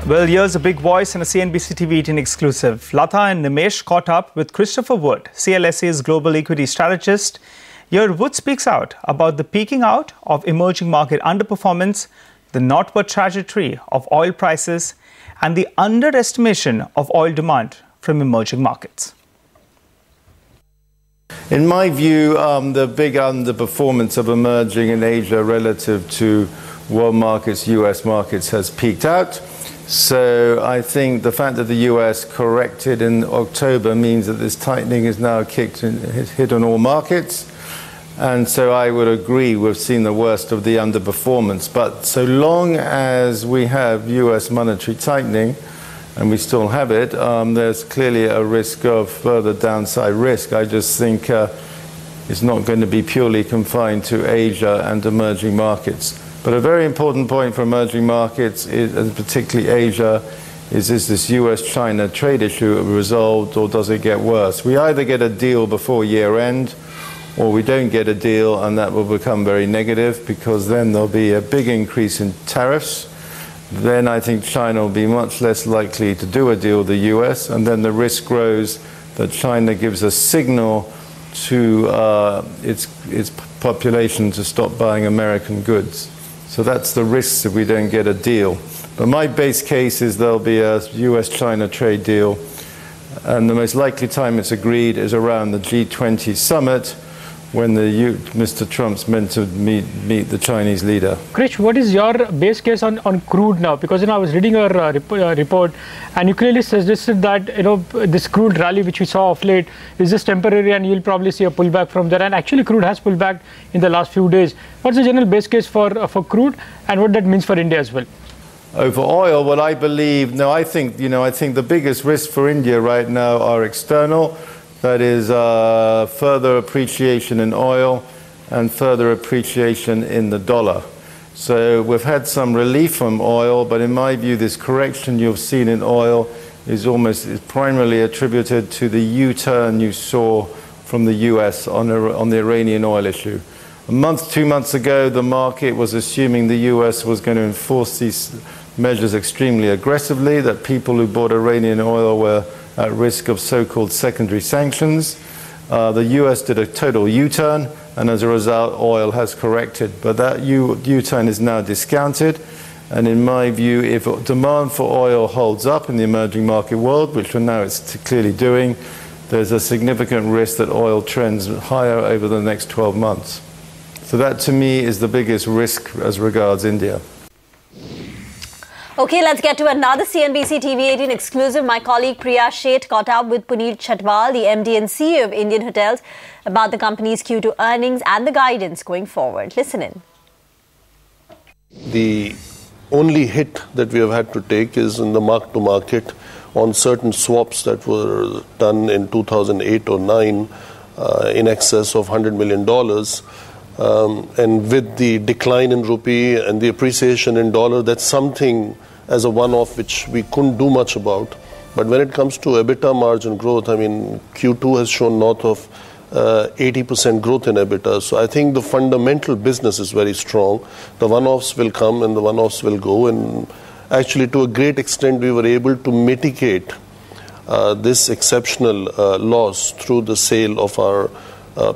Well, here's a big voice in a CNBC TV 18 exclusive. Latha and Nimesh caught up with Christopher Wood, CLSA's global equity strategist. Here, Wood speaks out about the peaking out of emerging market underperformance, the northward trajectory of oil prices, and the underestimation of oil demand from emerging markets. In my view, the big underperformance of emerging in Asia relative to world markets, US markets, has peaked out. So I think the fact that the US corrected in October means that this tightening is now hit on all markets. And so I would agree we've seen the worst of the underperformance. But so long as we have US monetary tightening, and we still have it, there's clearly a risk of further downside risk. I just think it's not going to be purely confined to Asia and emerging markets. But a very important point for emerging markets, and particularly Asia, is this US-China trade issue resolved, or does it get worse? We either get a deal before year end, or we don't get a deal, and that will become very negative, because then there'll be a big increase in tariffs. Then I think China will be much less likely to do a deal with the US, and then the risk grows that China gives a signal to its population to stop buying American goods. So that's the risks if we don't get a deal. But my base case is there'll be a US-China trade deal, and the most likely time it's agreed is around the G20 summit, when Mr. Trump's meant to meet the Chinese leader. Krish, what is your base case on crude now? Because I was reading your report, and you clearly suggested that this crude rally which we saw of late is just temporary, and you'll probably see a pullback from there. And actually, crude has pulled back in the last few days. What's the general base case for crude, and what that means for India as well? Over oil, what I believe, I think the biggest risk for India right now are external. That is further appreciation in oil and further appreciation in the dollar. So we've had some relief from oil, but in my view, this correction you've seen in oil is primarily attributed to the U-turn you saw from the US on the Iranian oil issue. 2 months ago, the market was assuming the US was going to enforce these measures extremely aggressively, that people who bought Iranian oil were at risk of so-called secondary sanctions. The US did a total U-turn, and as a result, oil has corrected. But that U-turn is now discounted, and in my view, if demand for oil holds up in the emerging market world, which for now it's clearly doing, there's a significant risk that oil trends higher over the next 12 months. So that, to me, is the biggest risk as regards India. Okay, let's get to another CNBC TV 18 exclusive. My colleague Priya Sheth caught up with Puneet Chhatwal, the MD and CEO of Indian Hotels, about the company's Q2 earnings and the guidance going forward. Listen in. The only hit that we have had to take is in the mark-to-market on certain swaps that were done in 2008 or 9 in excess of $100 million. And with the decline in rupee and the appreciation in dollar, that's something as a one-off which we couldn't do much about. But when it comes to EBITDA margin growth, Q2 has shown north of 80% growth in EBITDA. So I think the fundamental business is very strong. The one-offs will come and the one-offs will go. And actually, to a great extent, we were able to mitigate this exceptional loss through the sale of our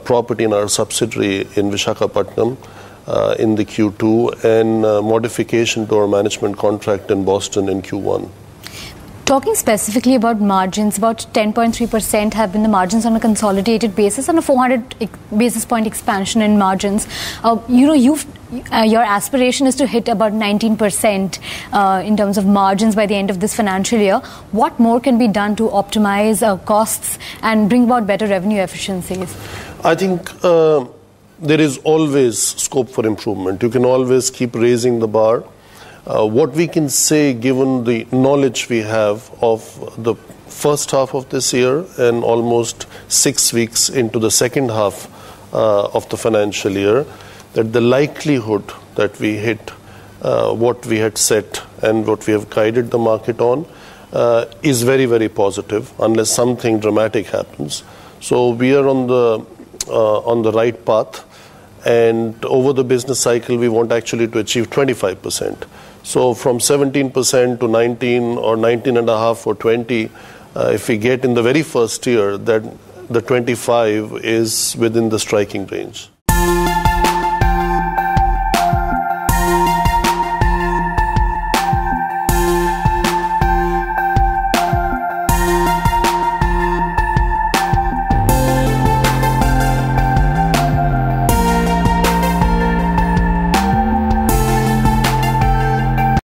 property in our subsidiary in Visakhapatnam in the Q2 and modification to our management contract in Boston in Q1. Talking specifically about margins, about 10.3% have been the margins on a consolidated basis and a 400 basis point expansion in margins. Your aspiration is to hit about 19% in terms of margins by the end of this financial year. What more can be done to optimize costs and bring about better revenue efficiencies? I think there is always scope for improvement. You can always keep raising the bar. What we can say, given the knowledge we have of the first half of this year and almost 6 weeks into the second half of the financial year, that the likelihood that we hit what we had set and what we have guided the market on is very, very positive, unless something dramatic happens. So we are on the right path, and over the business cycle, we want actually to achieve 25%. So from 17% to 19 or 19.5 or 20, if we get in the very first year, that the 25 is within the striking range.